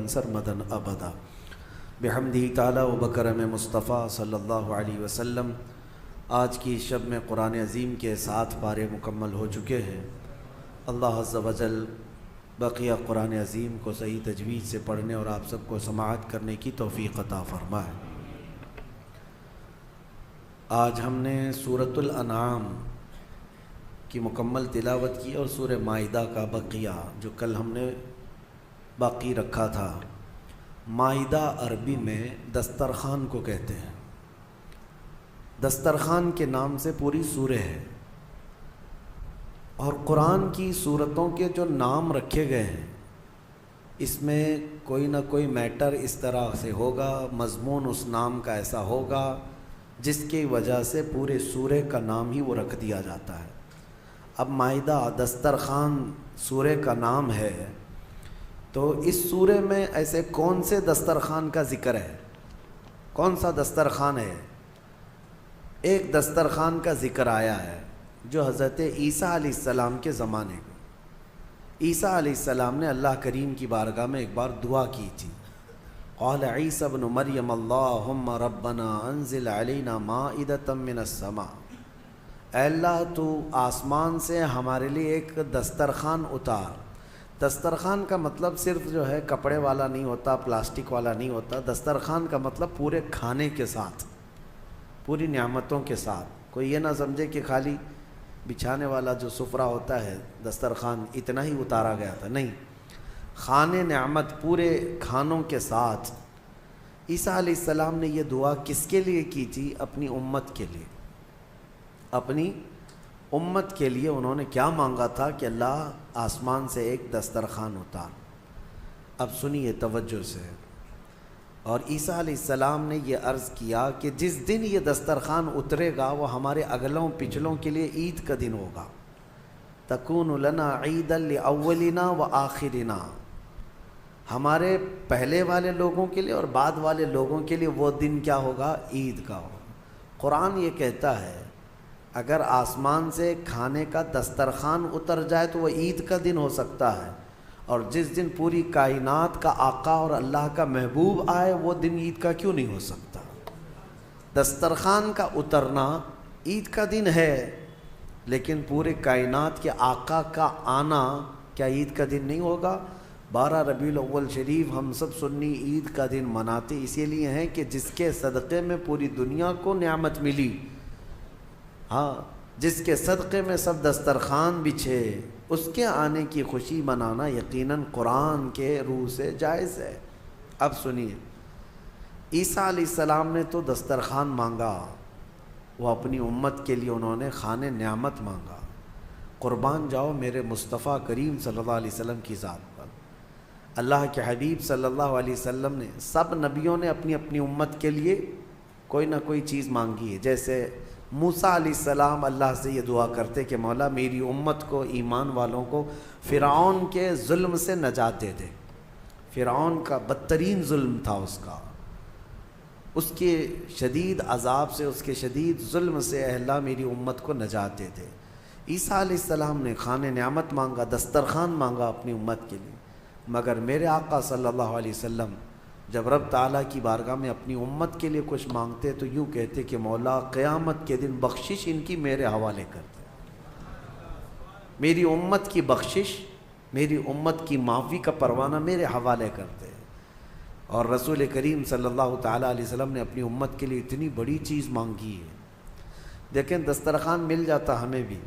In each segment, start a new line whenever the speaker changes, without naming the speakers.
سرمدن ابدا بحمدہ تعالی و بکرم مصطفیٰ صلی اللہ علیہ وسلم۔ آج کی شب میں قرآن عظیم کے 7 پارے مکمل ہو چکے ہیں۔ اللہ عز و جل بقیہ قرآن عظیم کو صحیح تجوید سے پڑھنے اور آپ سب کو سماعت کرنے کی توفیق عطا فرمائے۔ آج ہم نے سورۃ الانعام کی مکمل تلاوت کی اور سورہ مائدہ کا بقیہ جو کل ہم نے باقی رکھا تھا۔ مائدہ عربی میں دسترخوان کو کہتے ہیں۔ دسترخوان کے نام سے پوری سورہ ہے، اور قرآن کی سورتوں کے جو نام رکھے گئے ہیں اس میں کوئی نہ کوئی میٹر اس طرح سے ہوگا، مضمون اس نام کا ایسا ہوگا جس کی وجہ سے پورے سورہ کا نام ہی وہ رکھ دیا جاتا ہے۔ اب مائدہ دسترخوان سورہ کا نام ہے، تو اس سورہ میں ایسے کون سے دسترخوان کا ذکر ہے؟ کون سا دسترخوان ہے؟ ایک دسترخوان کا ذکر آیا ہے جو حضرت عیسیٰ علیہ السلام کے زمانے میں۔ عیسیٰ علیہ السلام نے اللہ کریم کی بارگاہ میں ایک بار دعا کی تھی۔ قال عیسیٰ ابن مریم اللہم ربنا انزل علینا مائدۃ من السماء، اے اللہ تو آسمان سے ہمارے لیے ایک دسترخوان اتار۔ دسترخوان کا مطلب صرف جو ہے کپڑے والا نہیں ہوتا، پلاسٹک والا نہیں ہوتا۔ دسترخوان کا مطلب پورے کھانے کے ساتھ، پوری نعمتوں کے ساتھ۔ کوئی یہ نہ سمجھے کہ خالی بچھانے والا جو سفرہ ہوتا ہے دسترخوان اتنا ہی اتارا گیا تھا، نہیں، کھانے نعمت پورے کھانوں کے ساتھ۔ عیسیٰ علیہ السلام نے یہ دعا کس کے لیے کی تھی؟ اپنی امت کے لیے۔ اپنی امت کے لیے انہوں نے کیا مانگا تھا کہ اللہ آسمان سے ایک دسترخوان اتار۔ اب سنیے توجہ سے۔ اور عیسیٰ علیہ السلام نے یہ عرض کیا کہ جس دن یہ دسترخوان اترے گا وہ ہمارے اگلوں پچھلوں کے لیے عید کا دن ہوگا۔ تکون لنا عیدا لاولنا وآخرنا، ہمارے پہلے والے لوگوں کے لیے اور بعد والے لوگوں کے لیے وہ دن کیا ہوگا؟ عید کا ہوگا۔ قرآن یہ کہتا ہے اگر آسمان سے کھانے کا دسترخوان اتر جائے تو وہ عید کا دن ہو سکتا ہے، اور جس دن پوری کائنات کا آقا اور اللہ کا محبوب آئے وہ دن عید کا کیوں نہیں ہو سکتا؟ دسترخوان کا اترنا عید کا دن ہے، لیکن پورے کائنات کے آقا کا آنا کیا عید کا دن نہیں ہوگا؟ 12 ربیع الاول شریف ہم سب سنی عید کا دن مناتے اسی لیے ہیں کہ جس کے صدقے میں پوری دنیا کو نعمت ملی، ہاں، جس کے صدقے میں سب دسترخوان بچھے، اس کے آنے کی خوشی منانا یقیناً قرآن کے روح سے جائز ہے۔ اب سنیے، عیسیٰ علیہ السلام نے تو دسترخوان مانگا، وہ اپنی امت کے لیے انہوں نے خانے نعمت مانگا۔ قربان جاؤ میرے مصطفیٰ کریم صلی اللہ علیہ وسلم کی ذات پر۔ اللہ کے حبیب صلی اللہ علیہ وسلم نے، سب نبیوں نے اپنی اپنی امت کے لیے کوئی نہ کوئی چیز مانگی ہے۔ جیسے موسیٰ علیہ السلام اللہ سے یہ دعا کرتے کہ مولا میری امت کو، ایمان والوں کو فرعون کے ظلم سے نجات دے دے۔ فرعون کا بدترین ظلم تھا اس کے شدید عذاب سے، اس کے شدید ظلم سے، اے اللہ میری امت کو نجات دے دے۔ عیسیٰ علیہ السلام نے خانے نعمت مانگا، دسترخوان مانگا اپنی امت کے لیے، مگر میرے آقا صلی اللہ علیہ وسلم جب رب تعالیٰ کی بارگاہ میں اپنی امت کے لیے کچھ مانگتے تو یوں کہتے کہ مولا قیامت کے دن بخشش ان کی میرے حوالے کر دے، میری امت کی بخشش، میری امت کی معافی کا پروانہ میرے حوالے کر دے۔ اور رسول کریم صلی اللہ تعالیٰ علیہ وسلم نے اپنی امت کے لیے اتنی بڑی چیز مانگی ہے۔ دیکھیں دسترخوان مل جاتا ہمیں بھی،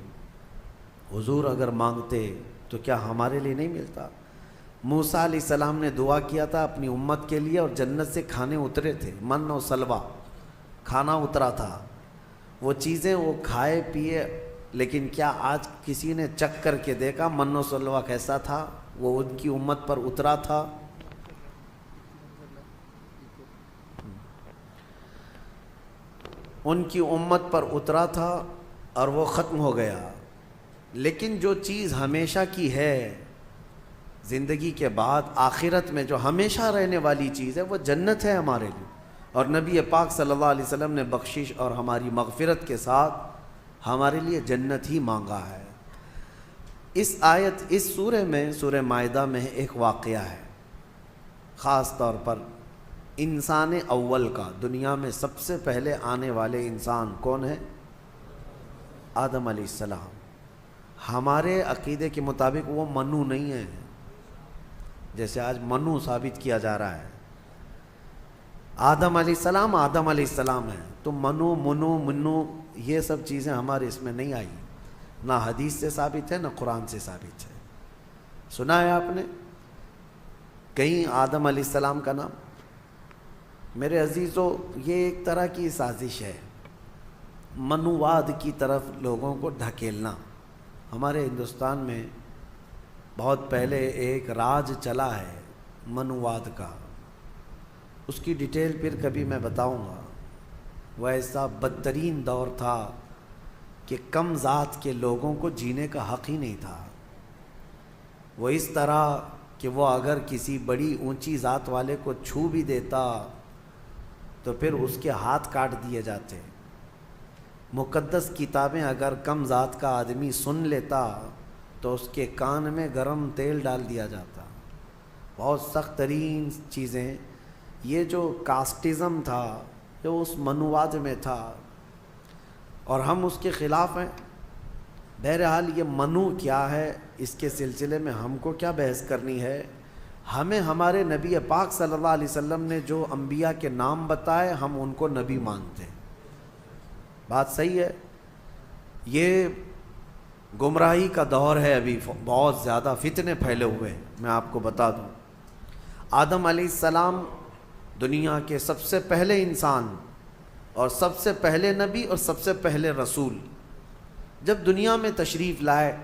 حضور اگر مانگتے تو کیا ہمارے لیے نہیں ملتا؟ موسیٰ علیہ السلام نے دعا کیا تھا اپنی امت کے لیے، اور جنت سے کھانے اترے تھے، من و سلوہ کھانا اترا تھا، وہ چیزیں وہ کھائے پیے، لیکن کیا آج کسی نے چکھ کر کے دیکھا من و سلوہ کیسا تھا؟ وہ ان کی امت پر اترا تھا۔ ان کی امت پر اترا تھا اور وہ ختم ہو گیا۔ لیکن جو چیز ہمیشہ کی ہے، زندگی کے بعد آخرت میں جو ہمیشہ رہنے والی چیز ہے، وہ جنت ہے ہمارے لیے۔ اور نبی پاک صلی اللہ علیہ وسلم نے بخشش اور ہماری مغفرت کے ساتھ ہمارے لیے جنت ہی مانگا ہے۔ اس سورہ میں، سورہ مائدہ میں ایک واقعہ ہے، خاص طور پر انسان اول کا، دنیا میں سب سے پہلے آنے والے انسان کون ہے؟ آدم علیہ السلام۔ ہمارے عقیدے کے مطابق وہ منو نہیں ہے، جیسے آج منو ثابت کیا جا رہا ہے۔ آدم علیہ السلام ہے، تو منو یہ سب چیزیں ہمارے اس میں نہیں آئی، نہ حدیث سے ثابت ہے نہ قرآن سے ثابت ہے۔ سنا ہے آپ نے کہیں آدم علیہ السلام کا نام؟ میرے عزیزو، یہ ایک طرح کی سازش ہے، منوواد کی طرف لوگوں کو دھکیلنا۔ ہمارے ہندوستان میں بہت پہلے ایک راج چلا ہے منوواد کا، اس کی ڈیٹیل پھر کبھی میں بتاؤں گا۔ وہ ایسا بدترین دور تھا کہ کم ذات کے لوگوں کو جینے کا حق ہی نہیں تھا۔ وہ اس طرح کہ وہ اگر کسی بڑی اونچی ذات والے کو چھو بھی دیتا تو پھر اس کے ہاتھ کاٹ دیے جاتے۔ مقدس کتابیں اگر کم ذات کا آدمی سن لیتا تو اس کے کان میں گرم تیل ڈال دیا جاتا۔ بہت سخت ترین چیزیں، یہ جو کاسٹزم تھا جو اس منوواد میں تھا، اور ہم اس کے خلاف ہیں۔ بہرحال یہ منو کیا ہے، اس کے سلسلے میں ہم کو کیا بحث کرنی ہے؟ ہمیں ہمارے نبی پاک صلی اللہ علیہ وسلم نے جو انبیاء کے نام بتائے ہم ان کو نبی مانتے ہیں۔ بات صحیح ہے؟ یہ گمراہی کا دور ہے، ابھی بہت زیادہ فتنے پھیلے ہوئے ہیں۔ میں آپ کو بتا دوں، آدم علیہ السلام دنیا کے سب سے پہلے انسان اور سب سے پہلے نبی اور سب سے پہلے رسول جب دنیا میں تشریف لائے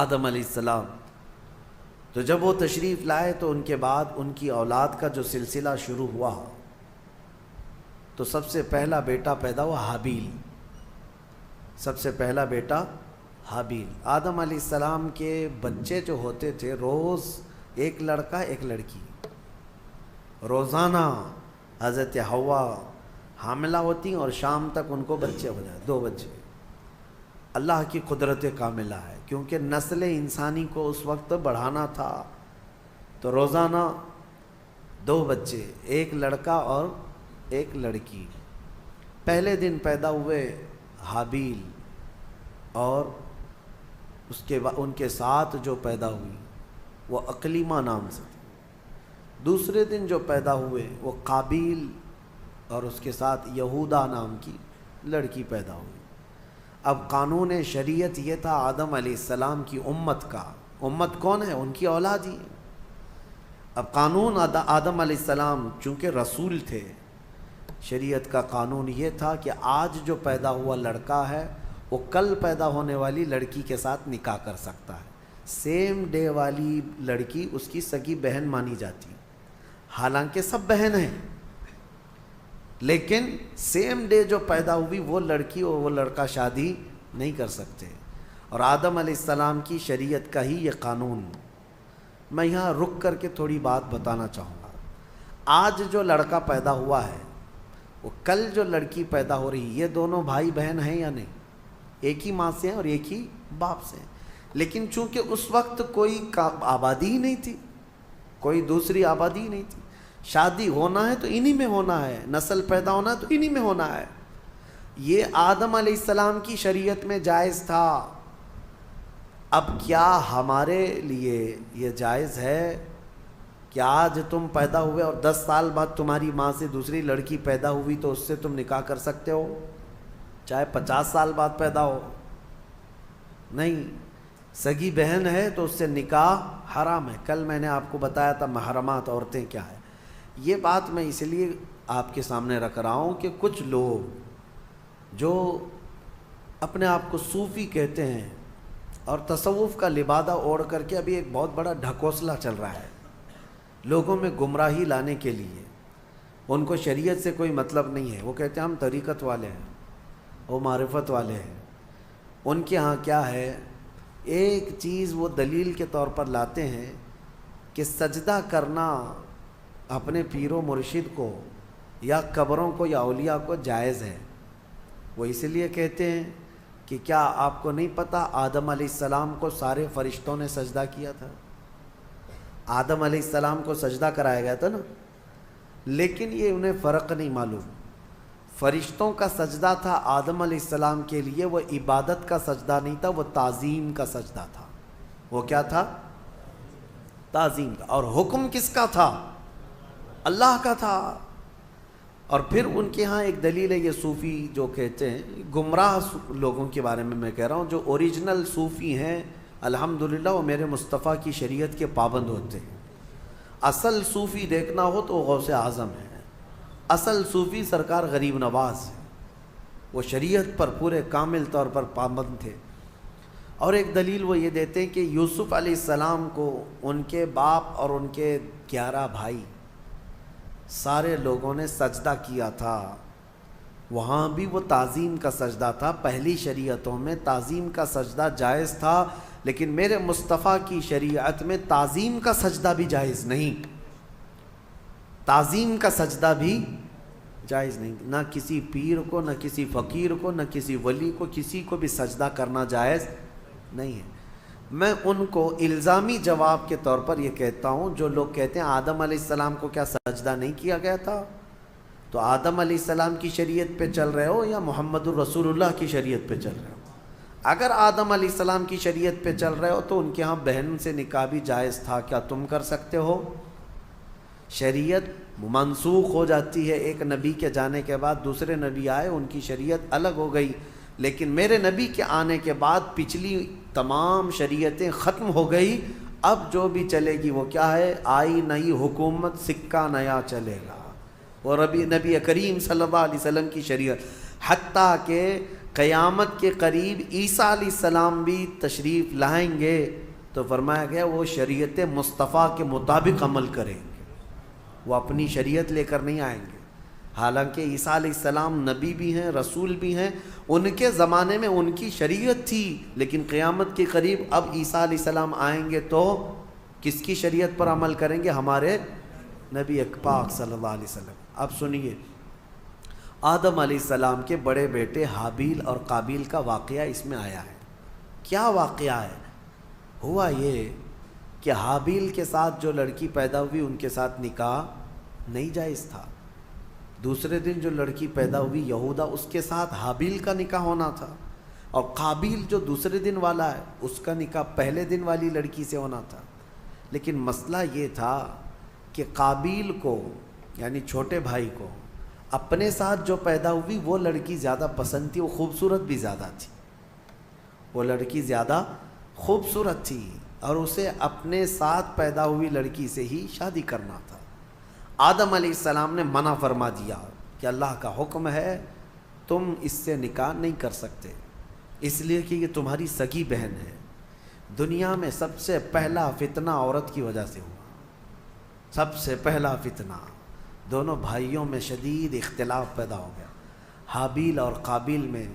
آدم علیہ السلام، تو جب وہ تشریف لائے تو ان کے بعد ان کی اولاد کا جو سلسلہ شروع ہوا، تو سب سے پہلا بیٹا پیدا ہوا حابیل۔ سب سے پہلا بیٹا حابیل۔ آدم علیہ السلام کے بچے جو ہوتے تھے، روز ایک لڑکا ایک لڑکی، روزانہ حضرت حوا حاملہ ہوتی اور شام تک ان کو بچے ہو جائے، 2 بچے۔ اللہ کی قدرت کاملہ ہے، کیونکہ نسل انسانی کو اس وقت بڑھانا تھا، تو روزانہ 2 بچے، ایک لڑکا اور ایک لڑکی۔ پہلے دن پیدا ہوئے حابیل، اور اس کے بعد ان کے ساتھ جو پیدا ہوئی وہ اقلیمہ نام سے تھی۔ دوسرے دن جو پیدا ہوئے وہ قابیل، اور اس کے ساتھ یہودا نام کی لڑکی پیدا ہوئی۔ اب قانون شریعت یہ تھا آدم علیہ السلام کی امت کا، امت کون ہے؟ ان کی اولاد ہی۔ اب قانون آدم علیہ السلام چونکہ رسول تھے، شریعت کا قانون یہ تھا کہ آج جو پیدا ہوا لڑکا ہے وہ کل پیدا ہونے والی لڑکی کے ساتھ نکاح کر سکتا ہے۔ سیم ڈے والی لڑکی اس کی سگی بہن مانی جاتی، حالانکہ سب بہن ہیں، لیکن سیم ڈے جو پیدا ہوئی وہ لڑکی اور وہ لڑکا شادی نہیں کر سکتے۔ اور آدم علیہ السلام کی شریعت کا ہی یہ قانون۔ میں یہاں رک کر کے تھوڑی بات بتانا چاہوں گا۔ آج جو لڑکا پیدا ہوا ہے وہ کل جو لڑکی پیدا ہو رہی، یہ دونوں بھائی بہن ہیں یا نہیں؟ ایک ہی ماں سے ہیں اور ایک ہی باپ سے ہیں، لیکن چونکہ اس وقت کوئی آبادی ہی نہیں تھی، کوئی دوسری آبادی ہی نہیں تھی۔ شادی ہونا ہے تو انہی میں ہونا ہے، نسل پیدا ہونا ہے تو انہی میں ہونا ہے۔ یہ آدم علیہ السلام کی شریعت میں جائز تھا۔ اب کیا ہمارے لیے یہ جائز ہے کہ آج تم پیدا ہوئے اور 10 سال بعد تمہاری ماں سے دوسری لڑکی پیدا ہوئی تو اس سے تم نکاح کر سکتے ہو، چاہے 50 سال بعد پیدا ہو؟ نہیں، سگی بہن ہے تو اس سے نکاح حرام ہے۔ کل میں نے آپ کو بتایا تھا محرمات عورتیں کیا ہے۔ یہ بات میں اس لیے آپ کے سامنے رکھ رہا ہوں کہ کچھ لوگ جو اپنے آپ کو صوفی کہتے ہیں اور تصوف کا لبادہ اوڑھ کر کے ابھی ایک بہت بڑا ڈھکوسلا چل رہا ہے لوگوں میں گمراہی لانے کے لیے۔ ان کو شریعت سے کوئی مطلب نہیں ہے، وہ کہتے ہیں ہم طریقت والے ہیں، وہ معرفت والے ہیں۔ ان کے ہاں کیا ہے، ایک چیز وہ دلیل کے طور پر لاتے ہیں کہ سجدہ کرنا اپنے پیر و مرشد کو یا قبروں کو یا اولیاء کو جائز ہے۔ وہ اس لیے کہتے ہیں کہ کیا آپ کو نہیں پتہ آدم علیہ السلام کو سارے فرشتوں نے سجدہ کیا تھا؟ آدم علیہ السلام کو سجدہ کرایا گیا تھا نا، لیکن یہ انہیں فرق نہیں معلوم۔ فرشتوں کا سجدہ تھا آدم علیہ السلام کے لیے، وہ عبادت کا سجدہ نہیں تھا، وہ تعظیم کا سجدہ تھا۔ وہ کیا تھا؟ تعظیم کا۔ اور حکم کس کا تھا؟ اللہ کا تھا۔ اور پھر ان کے ہاں ایک دلیل ہے، یہ صوفی جو کہتے ہیں، گمراہ لوگوں کے بارے میں کہہ رہا ہوں، جو اوریجنل صوفی ہیں الحمدللہ وہ میرے مصطفیٰ کی شریعت کے پابند ہوتے ہیں۔ اصل صوفی دیکھنا ہو تو وہ غوث اعظم ہے، اصل صوفی سرکار غریب نواز ہے، وہ شریعت پر پورے کامل طور پر پابند تھے۔ اور ایک دلیل وہ یہ دیتے ہیں کہ یوسف علیہ السلام کو ان کے باپ اور ان کے 11 بھائی سارے لوگوں نے سجدہ کیا تھا، وہاں بھی وہ تعظیم کا سجدہ تھا۔ پہلی شریعتوں میں تعظیم کا سجدہ جائز تھا، لیکن میرے مصطفیٰ کی شریعت میں تعظیم کا سجدہ بھی جائز نہیں، تعظیم کا سجدہ بھی جائز نہیں۔ نہ کسی پیر کو، نہ کسی فقیر کو، نہ کسی ولی کو، کسی کو بھی سجدہ کرنا جائز نہیں ہے۔ میں ان کو الزامی جواب کے طور پر یہ کہتا ہوں، جو لوگ کہتے ہیں آدم علیہ السلام کو کیا سجدہ نہیں کیا گیا تھا، تو آدم علیہ السلام کی شریعت پہ چل رہے ہو یا محمد الرسول اللہ کی شریعت پہ چل رہے ہو؟ اگر آدم علیہ السلام کی شریعت پہ چل رہے ہو تو ان کے ہاں بہن سے نکاح بھی جائز تھا، کیا تم کر سکتے ہو؟ شریعت منسوخ ہو جاتی ہے، ایک نبی کے جانے کے بعد دوسرے نبی آئے، ان کی شریعت الگ ہو گئی، لیکن میرے نبی کے آنے کے بعد پچھلی تمام شریعتیں ختم ہو گئی۔ اب جو بھی چلے گی وہ کیا ہے؟ آئی نئی حکومت، سکہ نیا چلے گا، اور نبی کریم صلی اللہ علیہ وسلم کی شریعت، حتیٰ کہ قیامت کے قریب عیسیٰ علیہ السلام بھی تشریف لائیں گے تو فرمایا گیا وہ شریعت مصطفیٰ کے مطابق عمل کریں گے، وہ اپنی شریعت لے کر نہیں آئیں گے۔ حالانکہ عیسیٰ علیہ السلام نبی بھی ہیں، رسول بھی ہیں، ان کے زمانے میں ان کی شریعت تھی، لیکن قیامت کے قریب اب عیسیٰ علیہ السلام آئیں گے تو کس کی شریعت پر عمل کریں گے؟ ہمارے نبی پاک صلی اللہ علیہ وسلم۔ اب سنیے، آدم علیہ السلام کے بڑے بیٹے حابیل اور قابیل کا واقعہ اس میں آیا ہے۔ کیا واقعہ ہے؟ ہوا یہ کہ حابیل کے ساتھ جو لڑکی پیدا ہوئی ان کے ساتھ نکاح نہیں جائز تھا۔ دوسرے دن جو لڑکی پیدا ہوئی یہودا، اس کے ساتھ حابیل کا نکاح ہونا تھا، اور قابیل جو دوسرے دن والا ہے اس کا نکاح پہلے دن والی لڑکی سے ہونا تھا۔ لیکن مسئلہ یہ تھا کہ قابیل کو یعنی چھوٹے بھائی کو اپنے ساتھ جو پیدا ہوئی وہ لڑکی زیادہ پسند تھی، وہ خوبصورت بھی زیادہ تھی، وہ لڑکی زیادہ خوبصورت تھی، اور اسے اپنے ساتھ پیدا ہوئی لڑکی سے ہی شادی کرنا تھا۔ آدم علیہ السلام نے منع فرما دیا کہ اللہ کا حکم ہے تم اس سے نکاح نہیں کر سکتے، اس لیے کہ یہ تمہاری سگی بہن ہے۔ دنیا میں سب سے پہلا فتنہ عورت کی وجہ سے ہوا، سب سے پہلا فتنہ، دونوں بھائیوں میں شدید اختلاف پیدا ہو گیا۔ حابیل اور قابیل میں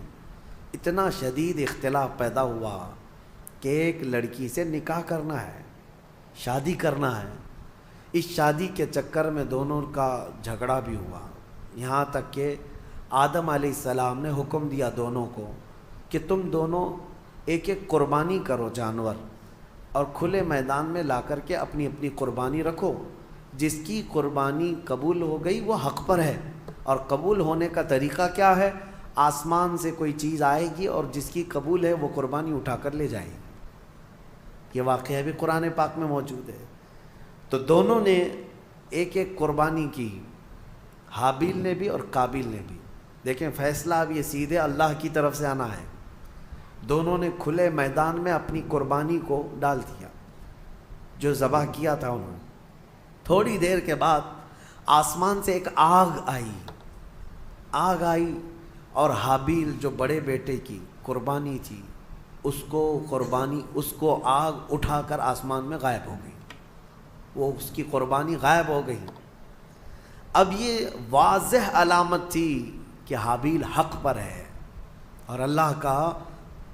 اتنا شدید اختلاف پیدا ہوا کہ ایک لڑکی سے نکاح کرنا ہے، شادی کرنا ہے۔ اس شادی کے چکر میں دونوں کا جھگڑا بھی ہوا، یہاں تک کہ آدم علیہ السلام نے حکم دیا دونوں کو کہ تم دونوں ایک ایک قربانی کرو جانور، اور کھلے میدان میں لا کر کے اپنی اپنی قربانی رکھو۔ جس کی قربانی قبول ہو گئی وہ حق پر ہے، اور قبول ہونے کا طریقہ کیا ہے؟ آسمان سے کوئی چیز آئے گی اور جس کی قبول ہے وہ قربانی اٹھا کر لے جائے گی۔ یہ واقعہ بھی قرآن پاک میں موجود ہے۔ تو دونوں نے ایک ایک قربانی کی، حابیل نے بھی اور قابیل نے بھی۔ دیکھیں فیصلہ اب یہ سیدھے اللہ کی طرف سے آنا ہے۔ دونوں نے کھلے میدان میں اپنی قربانی کو ڈال دیا، جو ذبح کیا تھا انہوں نے۔ تھوڑی دیر کے بعد آسمان سے ایک آگ آئی، اور حابیل جو بڑے بیٹے کی قربانی تھی اس کو آگ اٹھا کر آسمان میں غائب ہو گئی، وہ اس کی قربانی غائب ہو گئی۔ اب یہ واضح علامت تھی کہ حابیل حق پر ہے، اور اللہ کا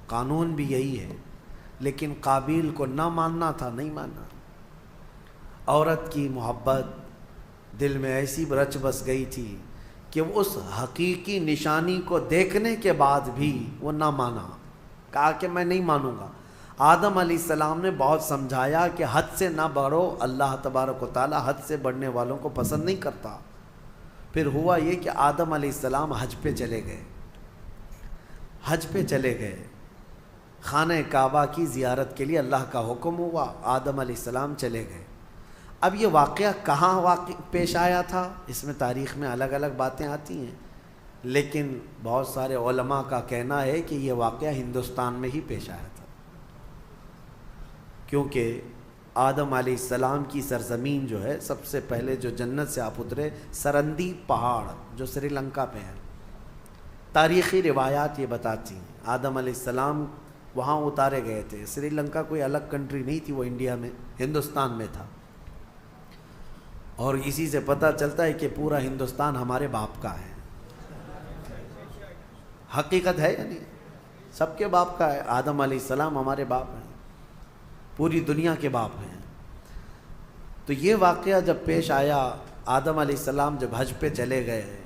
قانون بھی یہی ہے، لیکن قابیل کو نہ ماننا تھا، نہیں ماننا۔ عورت کی محبت دل میں ایسی رچ بس گئی تھی کہ اس حقیقی نشانی کو دیکھنے کے بعد بھی وہ نہ مانا، کہا کہ میں نہیں مانوں گا۔ آدم علیہ السلام نے بہت سمجھایا کہ حد سے نہ بڑھو، اللہ تبارک و تعالی حد سے بڑھنے والوں کو پسند نہیں کرتا۔ پھر ہوا یہ کہ آدم علیہ السلام حج پہ چلے گئے، حج پہ چلے گئے، خانہ کعبہ کی زیارت کے لیے اللہ کا حکم ہوا، آدم علیہ السلام چلے گئے۔ اب یہ واقعہ کہاں پیش آیا تھا، اس میں تاریخ میں الگ الگ باتیں آتی ہیں، لیکن بہت سارے علماء کا کہنا ہے کہ یہ واقعہ ہندوستان میں ہی پیش آیا تھا، کیونکہ آدم علیہ السلام کی سرزمین جو ہے، سب سے پہلے جو جنت سے آپ اترے سرندی پہاڑ جو سری لنکا پہ ہے، تاریخی روایات یہ بتاتی ہیں آدم علیہ السلام وہاں اتارے گئے تھے۔ سری لنکا کوئی الگ کنٹری نہیں تھی، وہ انڈیا میں ہندوستان میں تھا، اور اسی سے پتہ چلتا ہے کہ پورا ہندوستان ہمارے باپ کا ہے۔ حقیقت ہے یا نہیں؟ سب کے باپ کا ہے، آدم علیہ السلام ہمارے باپ ہیں، پوری دنیا کے باپ ہیں۔ تو یہ واقعہ جب پیش آیا، آدم علیہ السلام جب حج پہ چلے گئے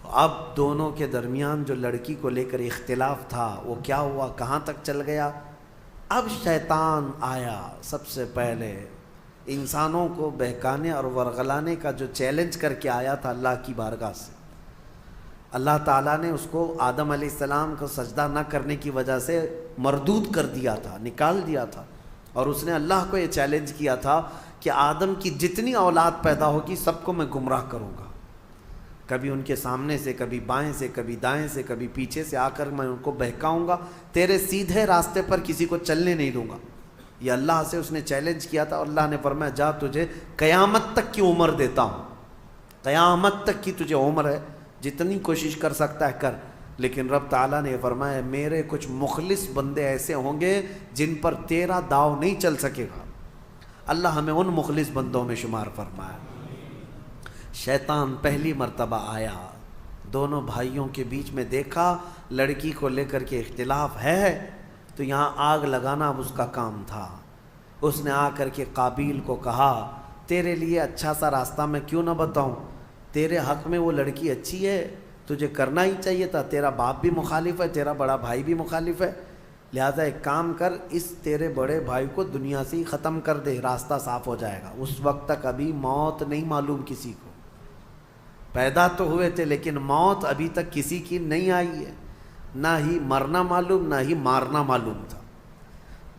تو اب دونوں کے درمیان جو لڑکی کو لے کر اختلاف تھا وہ کیا ہوا، کہاں تک چل گیا۔ اب شیطان آیا، سب سے پہلے انسانوں کو بہکانے اور ورغلانے کا جو چیلنج کر کے آیا تھا اللہ کی بارگاہ سے۔ اللہ تعالیٰ نے اس کو آدم علیہ السلام کو سجدہ نہ کرنے کی وجہ سے مردود کر دیا تھا، نکال دیا تھا، اور اس نے اللہ کو یہ چیلنج کیا تھا کہ آدم کی جتنی اولاد پیدا ہوگی سب کو میں گمراہ کروں گا، کبھی ان کے سامنے سے، کبھی بائیں سے، کبھی دائیں سے، کبھی پیچھے سے آ کر میں ان کو بہکاؤں گا، تیرے سیدھے راستے پر کسی کو چلنے نہیں دوں گا۔ یہ اللہ سے اس نے چیلنج کیا تھا، اور اللہ نے فرمایا جا تجھے قیامت تک کی عمر دیتا ہوں، قیامت تک کی تجھے عمر ہے، جتنی کوشش کر سکتا ہے کر۔ لیکن رب تعالیٰ نے فرمایا میرے کچھ مخلص بندے ایسے ہوں گے جن پر تیرا داؤ نہیں چل سکے گا۔ اللہ ہمیں ان مخلص بندوں میں شمار فرمایا۔ شیطان پہلی مرتبہ آیا، دونوں بھائیوں کے بیچ میں دیکھا لڑکی کو لے کر کے اختلاف ہے، تو یہاں آگ لگانا اب اس کا کام تھا۔ اس نے آ کر کے قابیل کو کہا تیرے لیے اچھا سا راستہ میں کیوں نہ بتاؤں، تیرے حق میں وہ لڑکی اچھی ہے، تجھے کرنا ہی چاہیے تھا، تیرا باپ بھی مخالف ہے، تیرا بڑا بھائی بھی مخالف ہے، لہذا ایک کام کر، اس تیرے بڑے بھائی کو دنیا سے ہی ختم کر دے، راستہ صاف ہو جائے گا۔ اس وقت تک ابھی موت نہیں معلوم کسی کو، پیدا تو ہوئے تھے لیکن موت ابھی تک کسی کی نہیں آئی ہے، نہ ہی مرنا معلوم نہ ہی مارنا معلوم تھا۔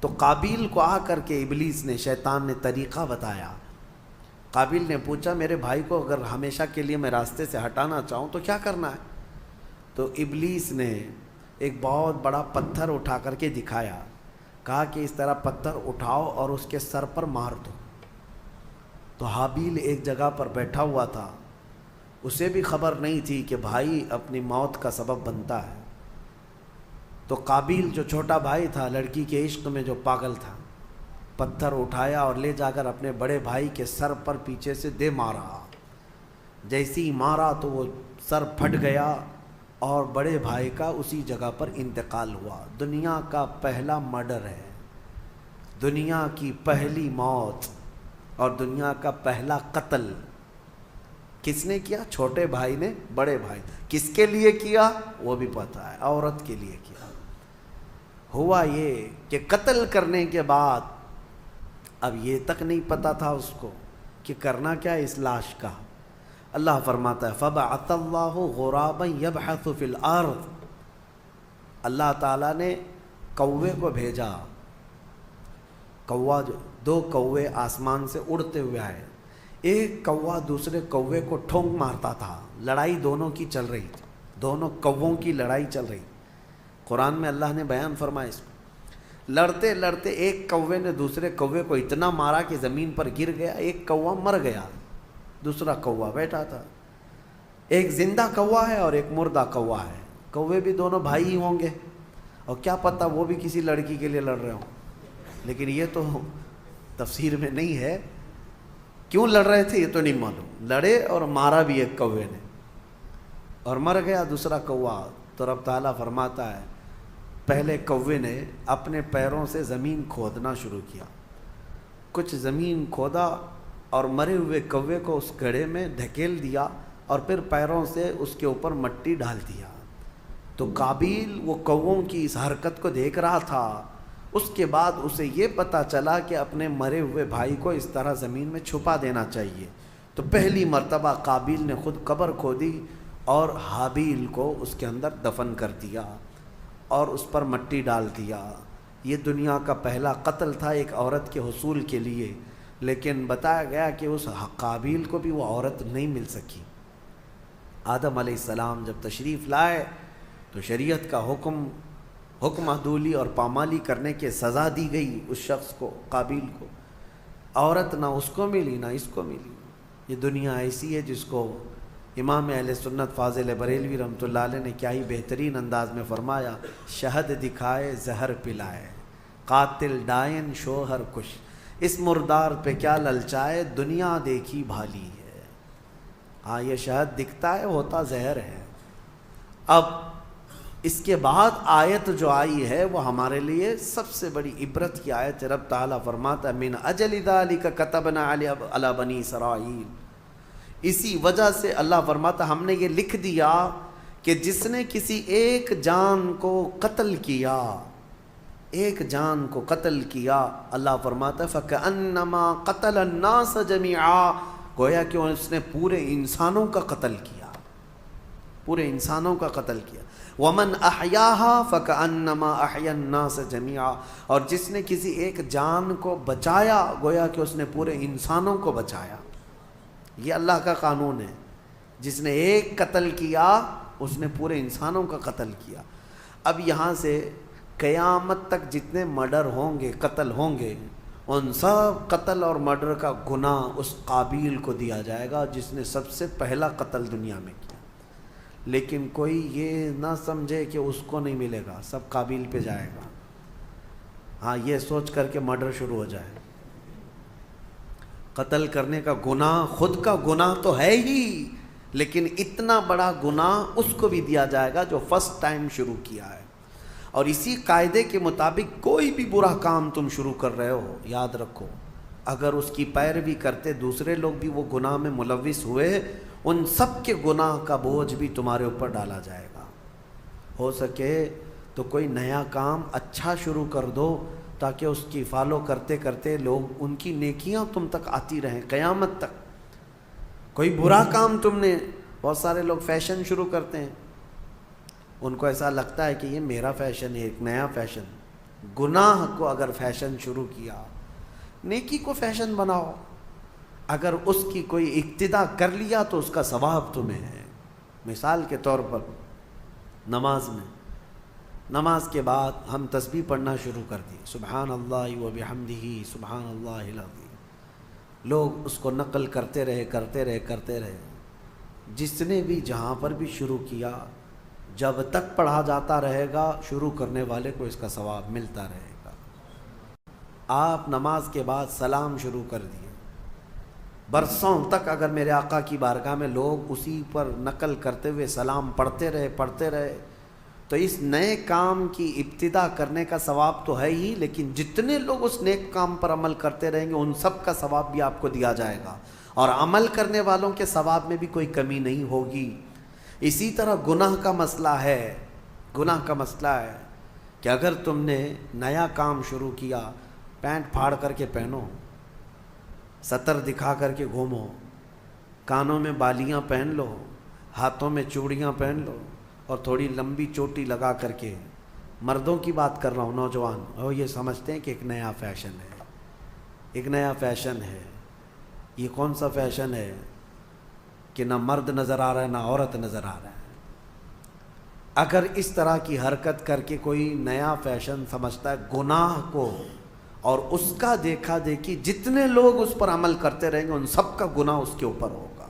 تو قابیل کو آ کر کے ابلیس نے، شیطان نے طریقہ بتایا۔ قابیل نے پوچھا میرے بھائی کو اگر ہمیشہ کے لیے میں راستے سے ہٹانا چاہوں تو کیا کرنا ہے؟ تو ابلیس نے ایک بہت بڑا پتھر اٹھا کر کے دکھایا، کہا کہ اس طرح پتھر اٹھاؤ اور اس کے سر پر مار دو۔ تو حابیل ایک جگہ پر بیٹھا ہوا تھا، اسے بھی خبر نہیں تھی کہ بھائی اپنی موت کا سبب بنتا ہے۔ تو قابیل جو چھوٹا بھائی تھا، لڑکی کے عشق میں جو پاگل تھا، پتھر اٹھایا اور لے جا کر اپنے بڑے بھائی کے سر پر پیچھے سے دے مارا۔ جیسی ہی مارا تو وہ سر پھٹ گیا اور بڑے بھائی کا اسی جگہ پر انتقال ہوا۔ دنیا کا پہلا مرڈر ہے، دنیا کی پہلی موت اور دنیا کا پہلا قتل کس نے کیا؟ چھوٹے بھائی نے بڑے بھائی۔ کس کے لیے کیا وہ بھی پتہ ہے، عورت کے لیے کیا۔ ہوا یہ کہ قتل کرنے کے بعد اب یہ تک نہیں پتا تھا اس کو کہ کرنا کیا ہے اس لاش کا۔ اللہ فرماتا ہے فَبَعَثَ اللَّهُ غُرَابًا يَبْحَثُ فِي الْأَرْضِ، اللہ تعالیٰ نے کوے کو بھیجا، کوا، دو کوے آسمان سے اڑتے ہوئے آئے، ایک کوا دوسرے کوے کو ٹھونک مارتا تھا، لڑائی دونوں کی چل رہی تھی، دونوں کووں کی لڑائی چل رہی۔ قرآن میں اللہ نے بیان فرمایا اس کو، لڑتے لڑتے ایک کوے نے دوسرے کوے کو اتنا مارا کہ زمین پر گر گیا، ایک کوا مر گیا، دوسرا کوا بیٹھا تھا۔ ایک زندہ کوا ہے اور ایک مردہ کوا ہے، کوے بھی دونوں بھائی ہی ہوں گے، اور کیا پتہ وہ بھی کسی لڑکی کے لیے لڑ رہے ہوں، لیکن یہ تو تفسیر میں نہیں ہے، کیوں لڑ رہے تھے یہ تو نہیں معلوم، لڑے اور مارا بھی ایک کوے نے اور مر گیا دوسرا کوا۔ تو رب تعالیٰ فرماتا ہے پہلے کوے نے اپنے پیروں سے زمین کھودنا شروع کیا، کچھ زمین کھودا اور مرے ہوئے کوے کو اس گڑھے میں دھکیل دیا اور پھر پیروں سے اس کے اوپر مٹی ڈال دیا۔ تو قابیل وہ کووں کی اس حرکت کو دیکھ رہا تھا، اس کے بعد اسے یہ پتہ چلا کہ اپنے مرے ہوئے بھائی کو اس طرح زمین میں چھپا دینا چاہیے۔ تو پہلی مرتبہ قابیل نے خود قبر کھودی اور حابیل کو اس کے اندر دفن کر دیا اور اس پر مٹی ڈال دیا۔ یہ دنیا کا پہلا قتل تھا ایک عورت کے حصول کے لیے، لیکن بتایا گیا کہ اس قابیل کو بھی وہ عورت نہیں مل سکی۔ آدم علیہ السلام جب تشریف لائے تو شریعت کا حکم عدولی اور پامالی کرنے کے سزا دی گئی اس شخص کو، قابیل کو۔ عورت نہ اس کو ملی نہ اس کو ملی۔ یہ دنیا ایسی ہے جس کو امام اہل سنت فاضل بریلوی رحمۃ اللہ علیہ نے کیا ہی بہترین انداز میں فرمایا، شہد دکھائے زہر پلائے، قاتل ڈائن شوہر کش، اس مردار پہ کیا للچائے، دنیا دیکھی بھالی ہے۔ ہاں یہ شہد دکھتا ہے، ہوتا زہر ہے۔ اب اس کے بعد آیت جو آئی ہے وہ ہمارے لیے سب سے بڑی عبرت کی آیت ہے۔ رب تعالیٰ فرماتا ہے من اجل ذالک کتبنا علی بنی اسرائیل، اسی وجہ سے اللہ فرماتا ہم نے یہ لکھ دیا کہ جس نے کسی ایک جان کو قتل کیا، ایک جان کو قتل کیا، اللہ فرماتا ہے فَكَأَنَّمَا قَتَلَ النَّاسَ جَمِيعًا، گویا کہ اس نے پورے انسانوں کا قتل کیا، پورے انسانوں کا قتل کیا۔ وَمَنْ أَحْيَاهَا فَكَأَنَّمَا أَحْيَا النَّاسَ جَمِيعًا، اور جس نے کسی ایک جان کو بچایا گویا کہ اس نے پورے انسانوں کو بچایا۔ یہ اللہ کا قانون ہے، جس نے ایک قتل کیا اس نے پورے انسانوں کا قتل کیا۔ اب یہاں سے قیامت تک جتنے مرڈر ہوں گے، قتل ہوں گے، ان سب قتل اور مرڈر کا گناہ اس قابیل کو دیا جائے گا جس نے سب سے پہلا قتل دنیا میں کیا۔ لیکن کوئی یہ نہ سمجھے کہ اس کو نہیں ملے گا، سب قابیل پہ جائے گا۔ ہاں یہ سوچ کر کے مرڈر شروع ہو جائے۔ قتل کرنے کا گناہ خود کا گناہ تو ہے ہی، لیکن اتنا بڑا گناہ اس کو بھی دیا جائے گا جو فرسٹ ٹائم شروع کیا ہے۔ اور اسی قاعدے کے مطابق کوئی بھی برا کام تم شروع کر رہے ہو، یاد رکھو اگر اس کی پیروی کرتے دوسرے لوگ بھی وہ گناہ میں ملوث ہوئے، ان سب کے گناہ کا بوجھ بھی تمہارے اوپر ڈالا جائے گا۔ ہو سکے تو کوئی نیا کام اچھا شروع کر دو تاکہ اس کی فالو کرتے کرتے لوگ ان کی نیکیاں تم تک آتی رہیں قیامت تک۔ کوئی برا کام تم نے، بہت سارے لوگ فیشن شروع کرتے ہیں، ان کو ایسا لگتا ہے کہ یہ میرا فیشن ہے، ایک نیا فیشن۔ گناہ کو اگر فیشن شروع کیا، نیکی کو فیشن بناؤ۔ اگر اس کی کوئی اقتدا کر لیا تو اس کا ثواب تمہیں ہے۔ مثال کے طور پر نماز میں، نماز کے بعد ہم تسبیح پڑھنا شروع کر دی، سبحان اللہ و بحمدہ سبحان اللہ العظیم، لوگ اس کو نقل کرتے رہے۔ جس نے بھی جہاں پر بھی شروع کیا، جب تک پڑھا جاتا رہے گا شروع کرنے والے کو اس کا ثواب ملتا رہے گا۔ آپ نماز کے بعد سلام شروع کر دیے، برسوں تک اگر میرے آقا کی بارگاہ میں لوگ اسی پر نقل کرتے ہوئے سلام پڑھتے رہے تو اس نئے کام کی ابتدا کرنے کا ثواب تو ہے ہی، لیکن جتنے لوگ اس نیک کام پر عمل کرتے رہیں گے ان سب کا ثواب بھی آپ کو دیا جائے گا، اور عمل کرنے والوں کے ثواب میں بھی کوئی کمی نہیں ہوگی۔ اسی طرح گناہ کا مسئلہ ہے کہ اگر تم نے نیا کام شروع کیا، پینٹ پھاڑ کر کے پہنو، سطر دکھا کر کے گھومو، کانوں میں بالیاں پہن لو، ہاتھوں میں چوڑیاں پہن لو، اور تھوڑی لمبی چوٹی لگا کر کے، مردوں کی بات کر رہا ہوں، نوجوان، اور یہ سمجھتے ہیں کہ ایک نیا فیشن ہے۔ یہ کون سا فیشن ہے کہ نہ مرد نظر آ رہا ہے نہ عورت نظر آ رہا ہے۔ اگر اس طرح کی حرکت کر کے کوئی نیا فیشن سمجھتا ہے گناہ کو، اور اس کا دیکھا دیکھی جتنے لوگ اس پر عمل کرتے رہیں گے ان سب کا گناہ اس کے اوپر ہوگا۔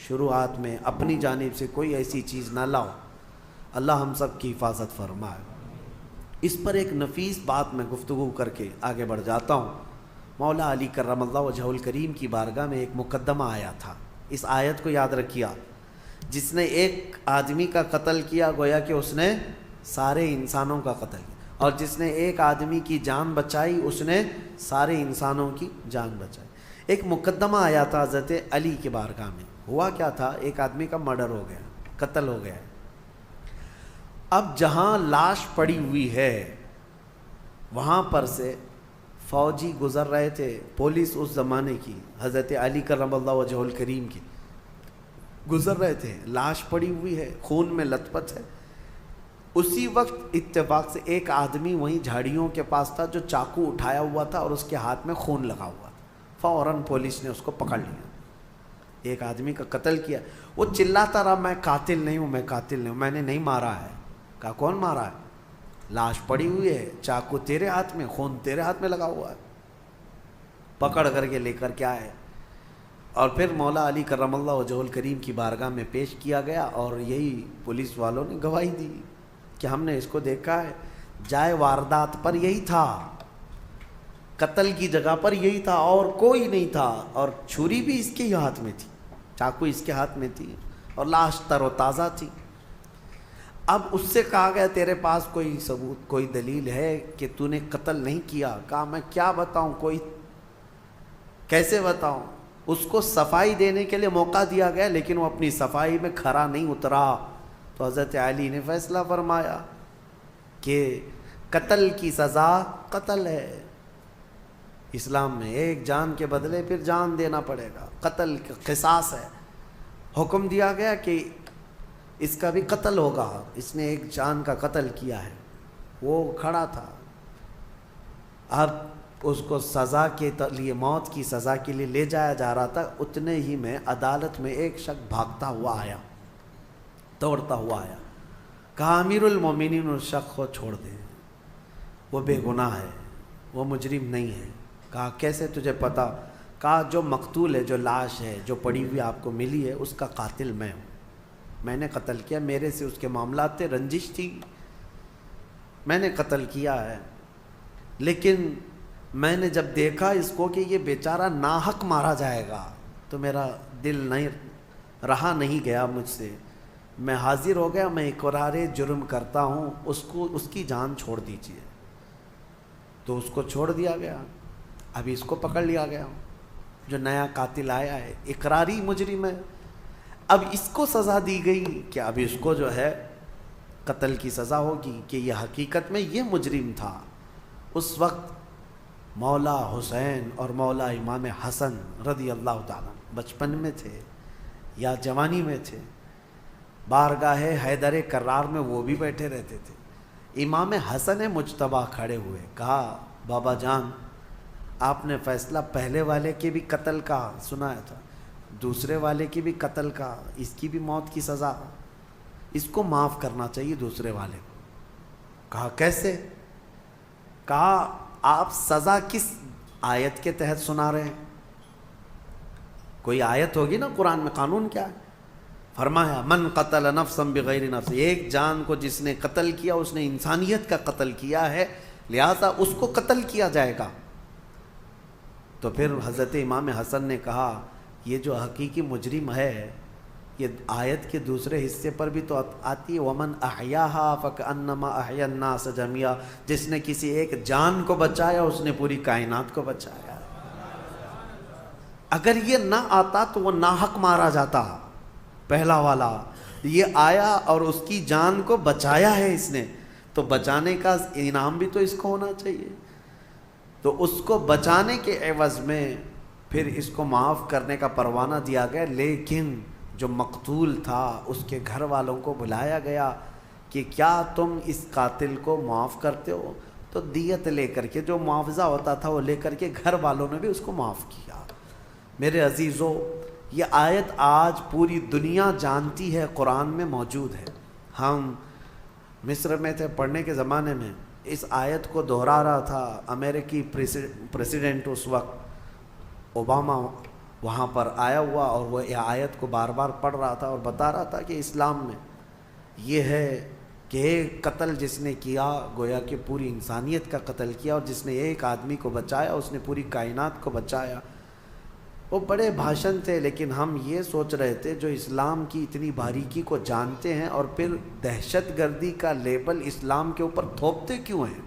شروعات میں اپنی جانب سے کوئی ایسی چیز نہ لاؤ، اللہ ہم سب کی حفاظت فرمائے۔ اس پر ایک نفیس بات میں گفتگو کر کے آگے بڑھ جاتا ہوں۔ مولا علی کرم اللہ وجہہ الکریم کی بارگاہ میں ایک مقدمہ آیا تھا، اس آیت کو یاد رکھیا، جس نے ایک آدمی کا قتل کیا گویا کہ اس نے سارے انسانوں کا قتل کیا، اور جس نے ایک آدمی کی جان بچائی اس نے سارے انسانوں کی جان بچائی۔ ایک مقدمہ آیا تھا حضرت علی کے بارگاہ میں، ہوا کیا تھا، ایک آدمی کا مرڈر ہو گیا، قتل ہو گیا. اب جہاں لاش پڑی ہوئی ہے وہاں پر سے فوجی گزر رہے تھے، پولیس اس زمانے کی حضرت علی کرم اللہ وجہ الکریم کی گزر رہے تھے، لاش پڑی ہوئی ہے، خون میں لت پت ہے. اسی وقت اتفاق سے ایک آدمی وہیں جھاڑیوں کے پاس تھا جو چاقو اٹھایا ہوا تھا اور اس کے ہاتھ میں خون لگا ہوا تھا. فوراً پولیس نے اس کو پکڑ لیا، ایک آدمی کا قتل کیا. وہ چلاتا رہا میں قاتل نہیں ہوں، میں قاتل نہیں ہوں، میں نے نہیں مارا ہے. کہا کون مارا ہے؟ لاش پڑی ہوئی ہے، چاقو تیرے ہاتھ میں، خون تیرے ہاتھ میں لگا ہوا ہے. پکڑ کر کے لے کر کے آئے اور پھر مولا علی کرم اللہ وجہ الکریم کی بارگاہ میں پیش کیا گیا اور یہی پولیس والوں نے گواہی دی کہ ہم نے اس کو دیکھا ہے، جائے واردات پر یہی تھا، قتل کی جگہ پر یہی تھا اور کوئی نہیں تھا، اور چھری بھی اس کے ہی ہاتھ میں تھی، چاقو اس کے ہاتھ میں تھی اور لاش تر و تازہ تھی. اب اس سے کہا گیا تیرے پاس کوئی ثبوت، کوئی دلیل ہے کہ تو نے قتل نہیں کیا؟ کہا میں کیا بتاؤں، کوئی کیسے بتاؤں. اس کو صفائی دینے کے لیے موقع دیا گیا لیکن وہ اپنی صفائی میں کھرا نہیں اترا. تو حضرت علی نے فیصلہ فرمایا کہ قتل کی سزا قتل ہے. اسلام میں ایک جان کے بدلے پھر جان دینا پڑے گا، قتل قصاص ہے. حکم دیا گیا کہ اس کا بھی قتل ہوگا، اس نے ایک جان کا قتل کیا ہے. وہ کھڑا تھا، اب اس کو سزا کے لیے، موت کی سزا کے لیے لے جایا جا رہا تھا. اتنے ہی میں عدالت میں ایک شخص بھاگتا ہوا آیا، دوڑتا ہوا آیا. کہا امیر المومنین اس شخص کو چھوڑ دیں، وہ بے گناہ ہے، وہ مجرم نہیں ہے. کہا کیسے تجھے پتا؟ کہا جو مقتول ہے، جو لاش ہے جو پڑی ہوئی آپ کو ملی ہے، اس کا قاتل میں ہوں، میں نے قتل کیا، میرے سے اس کے معاملات تھے، رنجش تھی، میں نے قتل کیا ہے. لیکن میں نے جب دیکھا اس کو کہ یہ بیچارہ ناحق مارا جائے گا تو میرا دل نہیں رہا، نہیں گیا مجھ سے، میں حاضر ہو گیا، میں اقرار جرم کرتا ہوں، اس کی جان چھوڑ دیجیے. تو اس کو چھوڑ دیا گیا. ابھی اس کو پکڑ لیا گیا جو نیا قاتل آیا ہے، اقراری مجرم ہے. اب اس کو سزا دی گئی کہ اب اس کو جو ہے قتل کی سزا ہوگی کہ یہ حقیقت میں یہ مجرم تھا. اس وقت مولا حسین اور مولا امام حسن رضی اللہ تعالیٰ بچپن میں تھے یا جوانی میں تھے، بارگاہ حیدر کرار میں وہ بھی بیٹھے رہتے تھے. امام حسن مجتبیٰ کھڑے ہوئے، کہا بابا جان آپ نے فیصلہ پہلے والے کے بھی قتل کا سنایا تھا، دوسرے والے کی بھی قتل کا، اس کی بھی موت کی سزا، اس کو معاف کرنا چاہیے دوسرے والے کو. کہا کیسے؟ کہا آپ سزا کس آیت کے تحت سنا رہے ہیں؟ کوئی آیت ہوگی نا قرآن میں، قانون کیا ہے؟ فرمایا من قتل نفسا بغیر نفس، ایک جان کو جس نے قتل کیا اس نے انسانیت کا قتل کیا ہے، لہذا اس کو قتل کیا جائے گا. تو پھر حضرت امام حسن نے کہا یہ جو حقیقی مجرم ہے، یہ آیت کے دوسرے حصے پر بھی تو آتی ہے ومن احیاہا فکأنما احیا الناس جميعا، جس نے کسی ایک جان کو بچایا اس نے پوری کائنات کو بچایا. اگر یہ نہ آتا تو وہ ناحق مارا جاتا. پہلا والا یہ آیا اور اس کی جان کو بچایا ہے اس نے، تو بچانے کا انعام بھی تو اس کو ہونا چاہیے. تو اس کو بچانے کے عوض میں پھر اس کو معاف کرنے کا پروانہ دیا گیا. لیکن جو مقتول تھا اس کے گھر والوں کو بلایا گیا کہ کیا تم اس قاتل کو معاف کرتے ہو؟ تو دیت لے کر کے، جو معاوضہ ہوتا تھا وہ لے کر کے گھر والوں نے بھی اس کو معاف کیا. میرے عزیزو، یہ آیت آج پوری دنیا جانتی ہے، قرآن میں موجود ہے. ہم مصر میں تھے پڑھنے کے زمانے میں، اس آیت کو دہرا رہا تھا امریکی پریسیڈنٹ اس وقت اوباما، وہاں پر آیا ہوا اور وہ یہ آیت کو بار بار پڑھ رہا تھا اور بتا رہا تھا کہ اسلام میں یہ ہے کہ ایک قتل جس نے کیا گویا کہ پوری انسانیت کا قتل کیا، اور جس نے ایک آدمی کو بچایا اس نے پوری کائنات کو بچایا. وہ بڑے بھاشن تھے، لیکن ہم یہ سوچ رہے تھے جو اسلام کی اتنی باریکی کو جانتے ہیں اور پھر دہشت گردی کا لیبل اسلام کے اوپر تھوپتے کیوں ہیں؟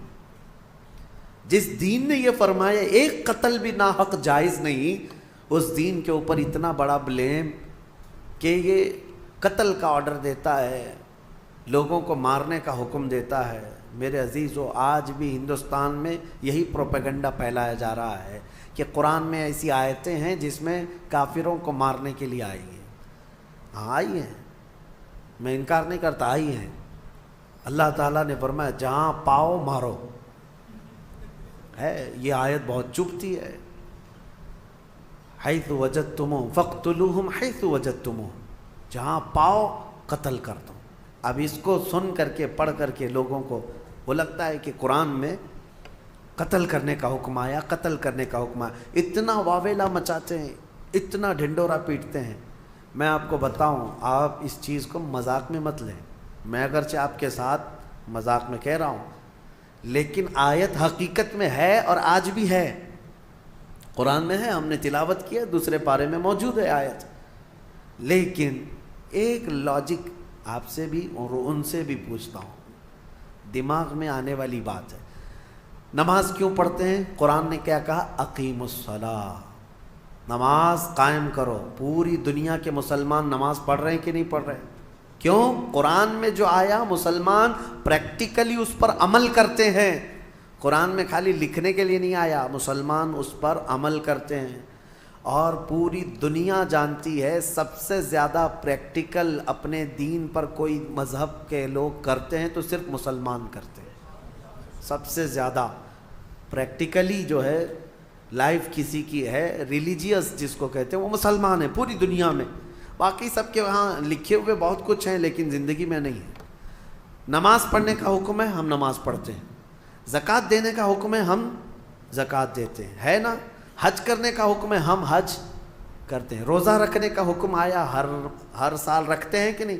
جس دین نے یہ فرمایا ایک قتل بھی ناحق جائز نہیں، اس دین کے اوپر اتنا بڑا بلیم کہ یہ قتل کا آرڈر دیتا ہے، لوگوں کو مارنے کا حکم دیتا ہے. میرے عزیزو، آج بھی ہندوستان میں یہی پروپیگنڈا پھیلایا جا رہا ہے کہ قرآن میں ایسی آیتیں ہیں جس میں کافروں کو مارنے کے لیے آئی ہیں. ہاں آئی ہیں، میں انکار نہیں کرتا، آئی ہیں. اللہ تعالیٰ نے فرمایا جہاں پاؤ مارو. ہے یہ آیت بہت چبھتی ہے. حیث وجدتموہ فاقتلوہم حیث وجدتموہ، جہاں پاؤ قتل کر دو. اب اس کو سن کر کے پڑھ کر کے لوگوں کو وہ لگتا ہے کہ قرآن میں قتل کرنے کا حکم آیا، قتل کرنے کا حکم آیا. اتنا واویلا مچاتے ہیں، اتنا ڈھنڈورا پیٹتے ہیں. میں آپ کو بتاؤں، آپ اس چیز کو مذاق میں مت لیں. میں اگرچہ آپ کے ساتھ مذاق میں کہہ رہا ہوں، لیکن آیت حقیقت میں ہے اور آج بھی ہے. قرآن میں ہے، ہم نے تلاوت کیا، دوسرے پارے میں موجود ہے آیت. لیکن ایک لاجک آپ سے بھی اور ان سے بھی پوچھتا ہوں، دماغ میں آنے والی بات ہے. نماز کیوں پڑھتے ہیں؟ قرآن نے کیا کہا؟ اقیموا الصلاۃ، نماز قائم کرو. پوری دنیا کے مسلمان نماز پڑھ رہے ہیں کہ نہیں پڑھ رہے؟ کیوں؟ قرآن میں جو آیا مسلمان پریکٹیکلی اس پر عمل کرتے ہیں. قرآن میں خالی لکھنے کے لیے نہیں آیا، مسلمان اس پر عمل کرتے ہیں. اور پوری دنیا جانتی ہے سب سے زیادہ پریکٹیکل اپنے دین پر کوئی مذہب کے لوگ کرتے ہیں تو صرف مسلمان کرتے ہیں. سب سے زیادہ پریکٹیکلی جو ہے لائف کسی کی ہے ریلیجیس جس کو کہتے ہیں، وہ مسلمان ہیں پوری دنیا میں. باقی سب کے وہاں لکھے ہوئے بہت کچھ ہیں لیکن زندگی میں نہیں ہے. نماز پڑھنے کا حکم ہے، ہم نماز پڑھتے ہیں. زکوٰۃ دینے کا حکم ہے، ہم زکوٰۃ دیتے ہیں، ہے نا. حج کرنے کا حکم ہے، ہم حج کرتے ہیں. روزہ رکھنے کا حکم آیا، ہر سال رکھتے ہیں کہ نہیں.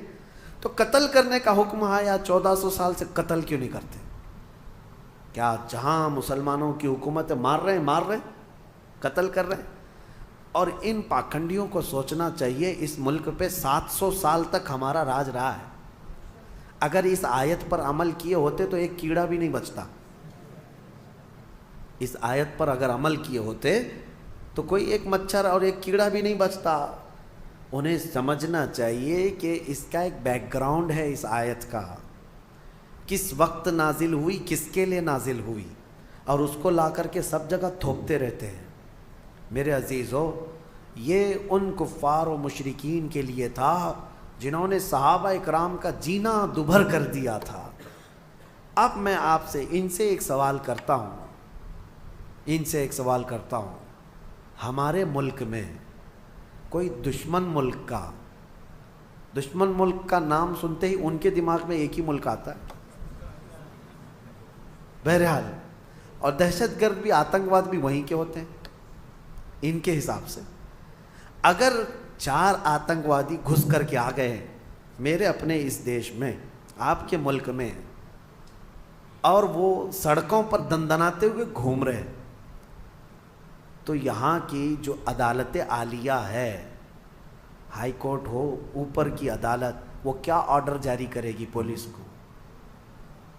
تو قتل کرنے کا حکم آیا، 1400 سال سے قتل کیوں نہیں کرتے؟ کیا جہاں مسلمانوں کی حکومت ہے مار رہے ہیں، قتل کر رہے ہیں. اور ان پاکھنڈیوں کو سوچنا چاہیے، اس ملک پہ 700 سال تک ہمارا راج رہا ہے. اگر اس آیت پر عمل کیے ہوتے تو ایک کیڑا بھی نہیں بچتا. اس آیت پر اگر عمل کیے ہوتے تو کوئی ایک مچھر اور ایک کیڑا بھی نہیں بچتا. انہیں سمجھنا چاہیے کہ اس کا ایک بیک گراؤنڈ ہے. اس آیت کا کس وقت نازل ہوئی، کس کے لیے نازل ہوئی، اور اس کو لا کر کے سب جگہ تھوپتے رہتے ہیں. میرے عزیزو، یہ ان کفار و مشرکین کے لیے تھا جنہوں نے صحابہ اکرام کا جینا دوبھر کر دیا تھا. اب میں آپ سے ان سے ایک سوال کرتا ہوں، ہمارے ملک میں کوئی دشمن ملک کا نام سنتے ہی ان کے دماغ میں ایک ہی ملک آتا ہے بہرحال. اور دہشت گرد بھی، آتنکواد بھی وہیں کے ہوتے ہیں ان کے حساب سے. اگر 4 آتنکوادی گھس کر کے آ گئے ہیں میرے اپنے اس دیش میں، آپ کے ملک میں، اور وہ سڑکوں پر دندناتے ہوئے گھوم رہے ہیں، تو یہاں کی جو عدالت عالیہ ہے، ہائی کورٹ ہو، اوپر کی عدالت، وہ کیا آرڈر جاری کرے گی پولیس کو؟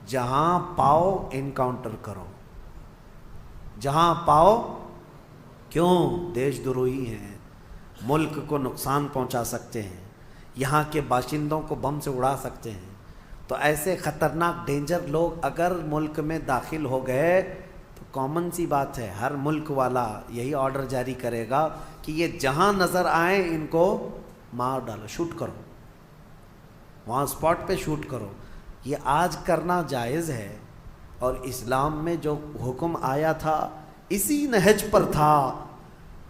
جہاں پاؤ انکاؤنٹر کرو، جہاں پاؤ. کیوں؟ دیش دروہی ہیں، ملک کو نقصان پہنچا سکتے ہیں، یہاں کے باشندوں کو بم سے اڑا سکتے ہیں. تو ایسے خطرناک ڈینجر لوگ اگر ملک میں داخل ہو گئے تو کامن سی بات ہے، ہر ملک والا یہی آرڈر جاری کرے گا کہ یہ جہاں نظر آئیں ان کو مار ڈالو، شوٹ کرو، وہاں اسپاٹ پہ شوٹ کرو. یہ آج کرنا جائز ہے. اور اسلام میں جو حکم آیا تھا اسی نہج پر تھا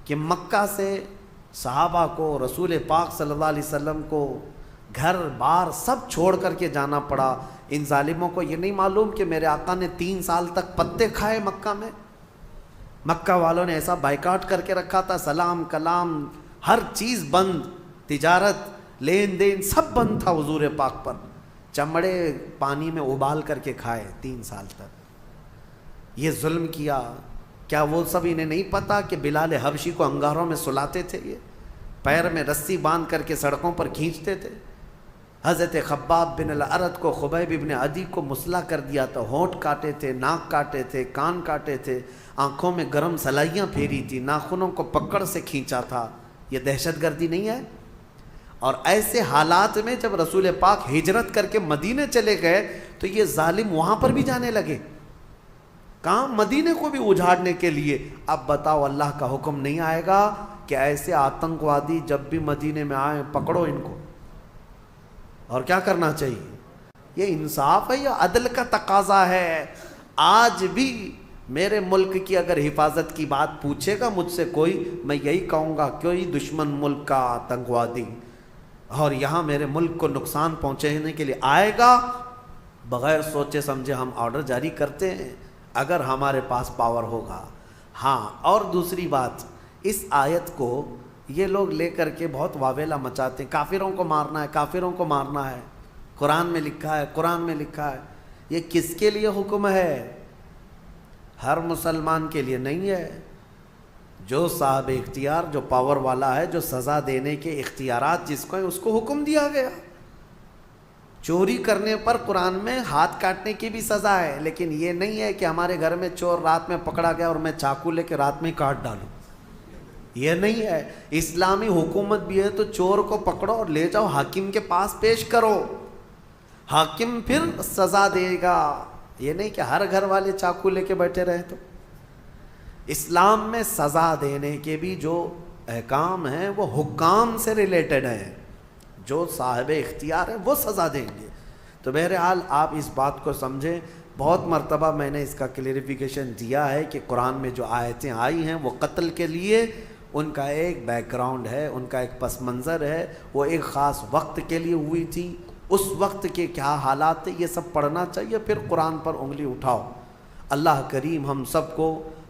کہ مکہ سے صحابہ کو، رسول پاک صلی اللہ علیہ وسلم کو گھر بار سب چھوڑ کر کے جانا پڑا. ان ظالموں کو یہ نہیں معلوم کہ میرے آقا نے 3 سال تک پتے کھائے مکہ میں. مکہ والوں نے ایسا بائیکاٹ کر کے رکھا تھا، سلام کلام ہر چیز بند، تجارت لین دین سب بند تھا حضور پاک پر. چمڑے پانی میں ابال کر کے کھائے 3 سال تک. یہ ظلم کیا. کیا وہ سب انہیں نہیں پتا کہ بلال حبشی کو انگاروں میں سلاتے تھے، یہ پیر میں رسی باندھ کر کے سڑکوں پر کھینچتے تھے. حضرت خباب بن الارت کو، خبیب ابن عدی کو مسلح کر دیا تھا، ہونٹ کاٹے تھے، ناک کاٹے تھے، کان کاٹے تھے، آنکھوں میں گرم سلائیاں پھیری تھی، ناخنوں کو پکڑ سے کھینچا تھا. یہ دہشت گردی نہیں ہے؟ اور ایسے حالات میں جب رسول پاک ہجرت کر کے مدینے چلے گئے تو یہ ظالم وہاں پر بھی جانے لگے، کہاں؟ مدینے کو بھی اجاڑنے کے لیے۔ اب بتاؤ اللہ کا حکم نہیں آئے گا کہ ایسے آتنکوادی جب بھی مدینے میں آئیں پکڑو ان کو؟ اور کیا کرنا چاہیے؟ یہ انصاف ہے یا عدل کا تقاضا ہے؟ آج بھی میرے ملک کی اگر حفاظت کی بات پوچھے گا مجھ سے کوئی، میں یہی کہوں گا کوئی دشمن ملک کا آتنکوادی اور یہاں میرے ملک کو نقصان پہنچانے کے لیے آئے گا، بغیر سوچے سمجھے ہم آرڈر جاری کرتے ہیں اگر ہمارے پاس پاور ہوگا۔ ہاں، اور دوسری بات، اس آیت کو یہ لوگ لے کر کے بہت واویلا مچاتے ہیں، کافروں کو مارنا ہے، کافروں کو مارنا ہے، قرآن میں لکھا ہے، قرآن میں لکھا ہے۔ یہ کس کے لیے حکم ہے؟ ہر مسلمان کے لیے نہیں ہے۔ جو صاحب اختیار، جو پاور والا ہے، جو سزا دینے کے اختیارات جس کو ہیں، اس کو حکم دیا گیا۔ چوری کرنے پر قرآن میں ہاتھ کاٹنے کی بھی سزا ہے، لیکن یہ نہیں ہے کہ ہمارے گھر میں چور رات میں پکڑا گیا اور میں چاقو لے کے رات میں ہی کاٹ ڈالوں، یہ نہیں ہے۔ اسلامی حکومت بھی ہے تو چور کو پکڑو اور لے جاؤ حاکم کے پاس پیش کرو، حاکم پھر سزا دے گا، یہ نہیں کہ ہر گھر والے چاقو لے کے بیٹھے رہے۔ تو اسلام میں سزا دینے کے بھی جو احکام ہیں وہ حکام سے ریلیٹڈ ہیں، جو صاحب اختیار ہے وہ سزا دیں گے۔ تو بہرحال آپ اس بات کو سمجھیں، بہت مرتبہ میں نے اس کا کلیریفیکیشن دیا ہے کہ قرآن میں جو آیتیں آئی ہیں وہ قتل کے لیے ان کا ایک بیک گراؤنڈ ہے، ان کا ایک پس منظر ہے، وہ ایک خاص وقت کے لیے ہوئی تھی، اس وقت کے کیا حالات تھے، یہ سب پڑھنا چاہیے، پھر قرآن پر انگلی اٹھاؤ۔ اللہ کریم ہم سب کو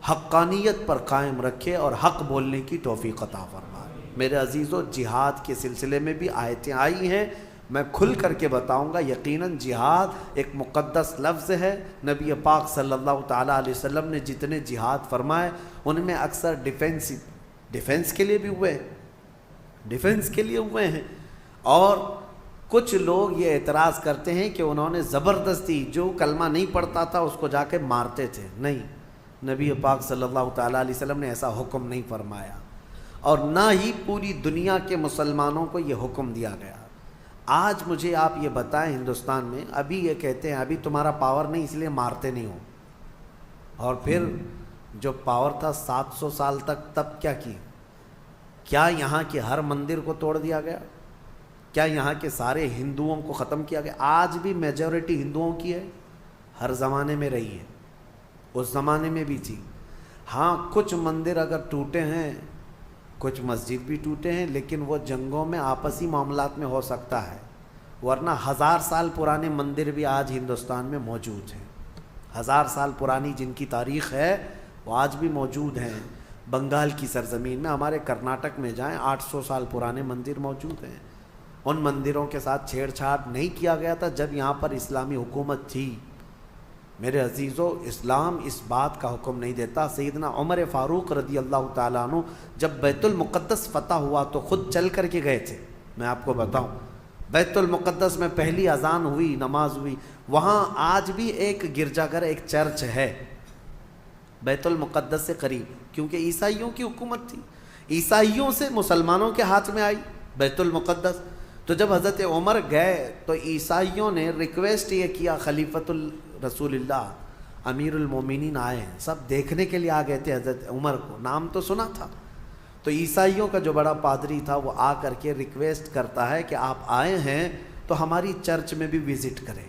حقانیت پر قائم رکھے اور حق بولنے کی توفیق عطا فرمائے۔ میرے عزیزو، جہاد کے سلسلے میں بھی آیتیں آئی ہیں، میں کھل کر کے بتاؤں گا۔ یقیناً جہاد ایک مقدس لفظ ہے، نبی پاک صلی اللہ تعالیٰ علیہ وسلم نے جتنے جہاد فرمائے ان میں اکثر ڈیفنس کے لیے بھی ہوئے ہیں، ڈیفنس کے لیے ہوئے ہیں۔ اور کچھ لوگ یہ اعتراض کرتے ہیں کہ انہوں نے زبردستی جو کلمہ نہیں پڑھتا تھا اس کو جا کے مارتے تھے، نہیں، نبی پاک صلی اللہ تعالیٰ علیہ وسلم نے ایسا حکم نہیں فرمایا، اور نہ ہی پوری دنیا کے مسلمانوں کو یہ حکم دیا گیا۔ آج مجھے آپ یہ بتائیں، ہندوستان میں ابھی یہ کہتے ہیں ابھی تمہارا پاور نہیں اس لیے مارتے نہیں ہو، اور پھر جو پاور تھا 700 سال تک تب کیا یہاں کے ہر مندر کو توڑ دیا گیا؟ کیا یہاں کے سارے ہندوؤں کو ختم کیا گیا؟ آج بھی میجورٹی ہندوؤں کی ہے، ہر زمانے میں رہی ہے، اس زمانے میں بھی تھی۔ ہاں، کچھ مندر اگر ٹوٹے ہیں، کچھ مسجد بھی ٹوٹے ہیں، لیکن وہ جنگوں میں آپسی معاملات میں ہو سکتا ہے، ورنہ 1000 سال پرانے مندر بھی آج ہندوستان میں موجود ہیں۔ 1000 سال پرانی جن کی تاریخ ہے وہ آج بھی موجود ہیں۔ بنگال کی سرزمین میں، ہمارے کرناٹک میں جائیں، 800 سال پرانے مندر موجود ہیں۔ ان مندروں کے ساتھ چھیڑ چھاڑ نہیں کیا گیا تھا جب یہاں پر اسلامی حکومت تھی۔ میرے عزیزو، اسلام اس بات کا حکم نہیں دیتا۔ سیدنا عمر فاروق رضی اللہ تعالیٰ عنہ جب بیت المقدس فتح ہوا تو خود چل کر کے گئے تھے۔ میں آپ کو بتاؤں، بیت المقدس میں پہلی اذان ہوئی، نماز ہوئی، وہاں آج بھی ایک گرجا گھر، ایک چرچ ہے بیت المقدس سے قریب، کیونکہ عیسائیوں کی حکومت تھی، عیسائیوں سے مسلمانوں کے ہاتھ میں آئی بیت المقدس۔ تو جب حضرت عمر گئے تو عیسائیوں نے ریکویسٹ یہ کیا، خلیفۃ رسول اللہ امیر المومنین آئے ہیں، سب دیکھنے کے لیے آ گئے تھے حضرت عمر کو، نام تو سنا تھا۔ تو عیسائیوں کا جو بڑا پادری تھا وہ آ کر کے ریکویسٹ کرتا ہے کہ آپ آئے ہیں تو ہماری چرچ میں بھی وزٹ کریں،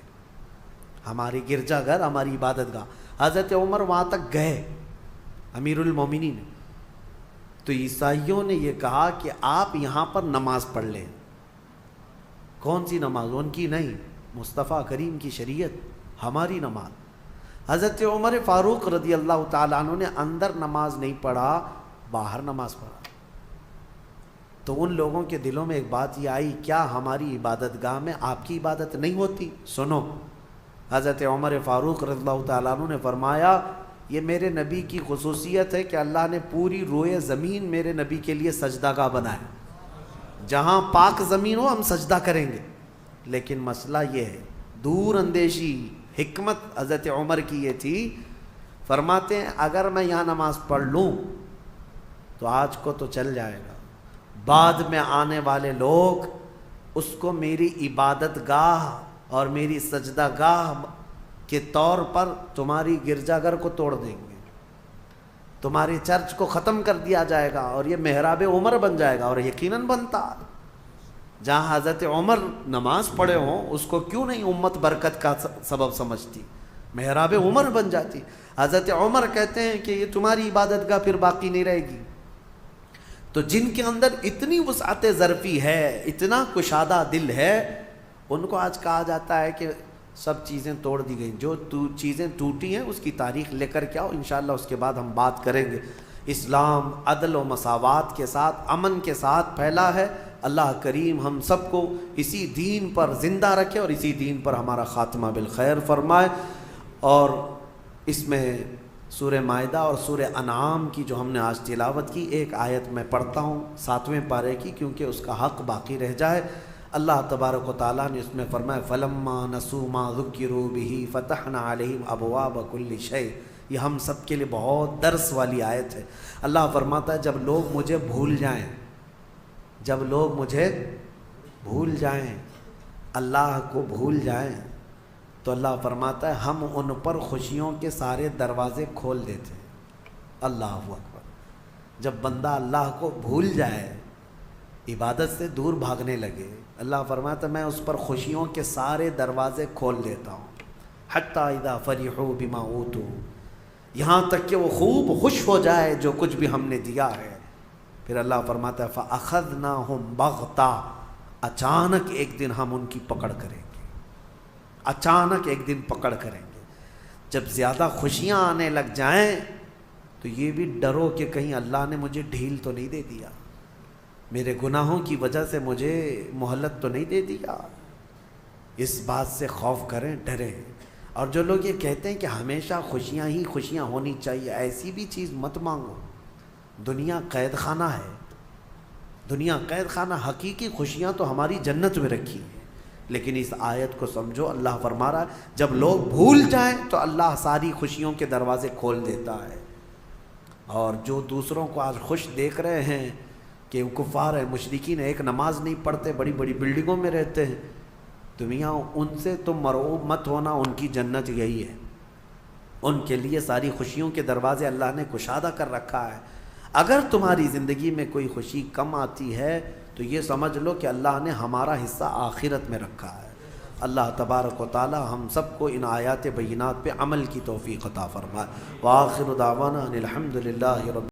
ہماری گرجا گھر، ہماری عبادت گاہ۔ حضرت عمر وہاں تک گئے، امیر المومنین، تو عیسائیوں نے یہ کہا کہ آپ یہاں پر نماز پڑھ لیں۔ کون سی نماز؟ ان کی نہیں، مصطفیٰ کریم کی شریعت، ہماری نماز۔ حضرت عمر فاروق رضی اللہ تعالیٰ عنہ نے اندر نماز نہیں پڑھا، باہر نماز پڑھا۔ تو ان لوگوں کے دلوں میں ایک بات یہ آئی، کیا ہماری عبادت گاہ میں آپ کی عبادت نہیں ہوتی؟ سنو، حضرت عمر فاروق رضی اللہ تعالیٰ عنہ نے فرمایا، یہ میرے نبی کی خصوصیت ہے کہ اللہ نے پوری روئے زمین میرے نبی کے لیے سجدہ گاہ بنایا، جہاں پاک زمین ہو ہم سجدہ کریں گے۔ لیکن مسئلہ یہ ہے، دور اندیشی حکمت حضرت عمر کی یہ تھی، فرماتے ہیں اگر میں یہاں نماز پڑھ لوں تو آج کو تو چل جائے گا، بعد میں آنے والے لوگ اس کو میری عبادت گاہ اور میری سجدہ گاہ کے طور پر تمہاری گرجا گھر کو توڑ دیں گے، تمہارے چرچ کو ختم کر دیا جائے گا اور یہ محراب عمر بن جائے گا۔ اور یقیناً بنتا، جہاں حضرت عمر نماز پڑھے ہوں اس کو کیوں نہیں امت برکت کا سبب سمجھتی، محراب عمر بن جاتی۔ حضرت عمر کہتے ہیں کہ یہ تمہاری عبادت گاہ پھر باقی نہیں رہے گی۔ تو جن کے اندر اتنی وسعت ظرفی ہے، اتنا کشادہ دل ہے، ان کو آج کہا جاتا ہے کہ سب چیزیں توڑ دی گئیں۔ جو چیزیں ٹوٹی ہیں اس کی تاریخ لے کر کے آؤ، انشاءاللہ اس کے بعد ہم بات کریں گے۔ اسلام عدل و مساوات کے ساتھ، امن کے ساتھ پھیلا ہے۔ اللہ کریم ہم سب کو اسی دین پر زندہ رکھے اور اسی دین پر ہمارا خاتمہ بالخیر فرمائے۔ اور اس میں سورہ مائدہ اور سورہ انعام کی جو ہم نے آج تلاوت کی، ایک آیت میں پڑھتا ہوں 7ویں پارے کی، کیونکہ اس کا حق باقی رہ جائے۔ اللہ تبارک و تعالیٰ نے اس میں فرمایا فَلَمَّا نَسُوا مَا ذُكِّرُوا بِهِ فَتَحْنَا عَلَيْهِمْ أَبْوَابَ كُلِّ شَيْءٍ۔ یہ ہم سب کے لیے بہت درس والی آیت ہے۔ اللہ فرماتا ہے جب لوگ مجھے بھول جائیں، جب لوگ مجھے بھول جائیں، اللہ کو بھول جائیں، تو اللہ فرماتا ہے ہم ان پر خوشیوں کے سارے دروازے کھول دیتے ہیں۔ اللہ اکبر۔ جب بندہ اللہ کو بھول جائے، عبادت سے دور بھاگنے لگے، اللہ فرماتا ہے میں اس پر خوشیوں کے سارے دروازے کھول دیتا ہوں۔ حتیٰ اذا فرحوا بما اوتوا، یہاں تک کہ وہ خوب خوش ہو جائے جو کچھ بھی ہم نے دیا ہے۔ پھر اللہ فرماتا ہے فَأَخَذْنَاهُمْ بَغْتَةً، اچانک ایک دن ہم ان کی پکڑ کریں گے، اچانک ایک دن پکڑ کریں گے۔ جب زیادہ خوشیاں آنے لگ جائیں تو یہ بھی ڈرو کہ کہیں اللہ نے مجھے ڈھیل تو نہیں دے دیا، میرے گناہوں کی وجہ سے مجھے مہلت تو نہیں دے دیا۔ اس بات سے خوف کریں، ڈریں۔ اور جو لوگ یہ کہتے ہیں کہ ہمیشہ خوشیاں ہی خوشیاں ہونی چاہیے، ایسی بھی چیز مت مانگو۔ دنیا قید خانہ ہے، دنیا قید خانہ، حقیقی خوشیاں تو ہماری جنت میں رکھی ہیں۔ لیکن اس آیت کو سمجھو، اللہ فرما رہا ہے جب لوگ بھول جائیں تو اللہ ساری خوشیوں کے دروازے کھول دیتا ہے۔ اور جو دوسروں کو آج خوش دیکھ رہے ہیں کہ وہ کفار ہیں، مشرکین ہیں، ایک نماز نہیں پڑھتے، بڑی بڑی بلڈنگوں میں رہتے ہیں، تو میاں ان سے تم مرعوب مت ہونا، ان کی جنت یہی ہے۔ ان کے لیے ساری خوشیوں کے دروازے اللہ نے کشادہ کر رکھا ہے۔ اگر تمہاری زندگی میں کوئی خوشی کم آتی ہے تو یہ سمجھ لو کہ اللہ نے ہمارا حصہ آخرت میں رکھا ہے۔ اللہ تبارک و تعالی ہم سب کو ان آیات بینات پہ عمل کی توفیق عطا فرمائے۔ وآخر دعوانا ان الحمد للہ رب